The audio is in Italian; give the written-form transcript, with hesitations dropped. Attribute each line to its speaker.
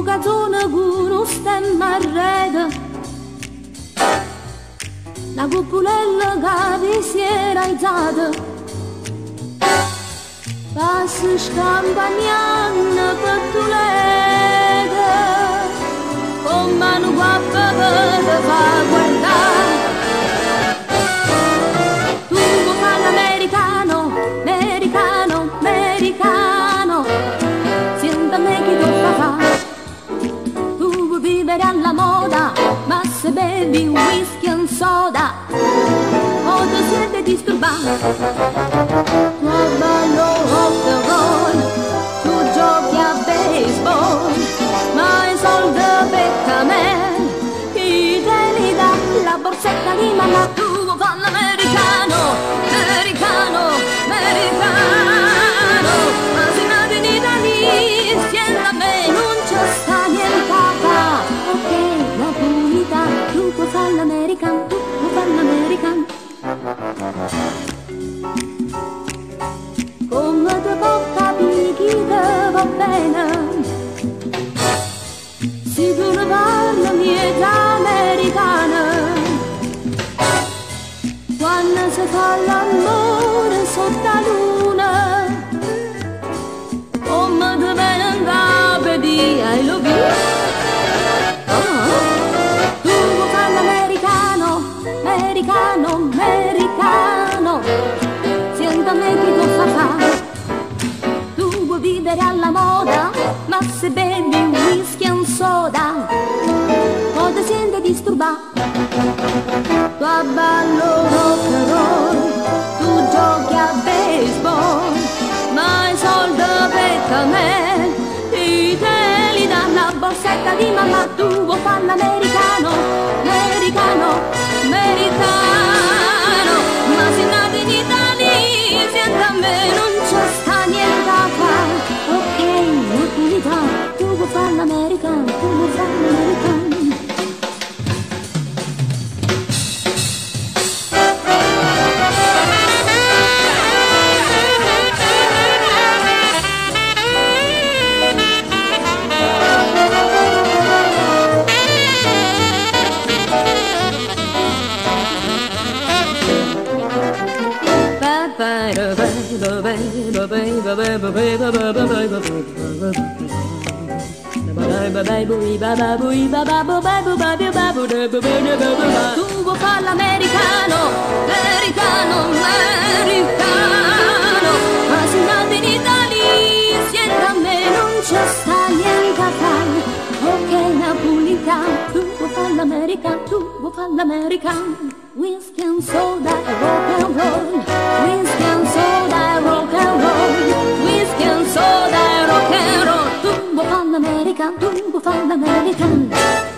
Speaker 1: canzone con un stemma a rete, la cupolella che si era alzata, passa scampagnando per tulete, con mano guappa che ti fa guardare. Tu vuoi fare l'americano, americano, americano, senta me che tu fa. Tu vuoi vivere alla moda, ma se bevi whisky e soda, o ti siete disturbato. Tu ballo rock and roll, tu giochi a baseball, ma i soldi becca me, chi te li dà la borsetta di mamma. Tu vuoi fare l'americano, americano, americano, ma se nati in Italia, siendo a me non c'è sta niente a fa. Ok, Napolitano, tu vuoi fare l'americano, tu vuoi fare l'americano. Come te può capire chi te va bene, se tu ne parli miezza americana, quando si fa l'amore sotto la luna, come te viene in capo di I love you. Tu vuoi fare l'americano, americano, americano, senta me che tu fa. Tu vuoi vivere alla moda, ma se bevi whisky e soda, o ti senti disturbato. Tu a ballo rock and roll, tu giochi a baseball, ma i soldi per me, ti te li dà la borsetta di mamma. Tu vuoi fare l'americano, americano, americano, ma se nati in Italia, senta a me non c'è sta niente a fare. Ok, Napolitano, tu vuoi fare l'americano, tu vuoi fare l'americano. Tu vuoi fare l'americano, americano, americano, ma se nati in Italia, siete a me non c'è sta niente a fare. Ok, Napolitano, tu vuoi fare l'americano, tu vuoi fare l'americano, whisky and soda e rock and roll, whisky and soda e rock and roll, whisky and soda e rock and roll. Tu vuoi fare l'americano, tu vuoi fare l'americano.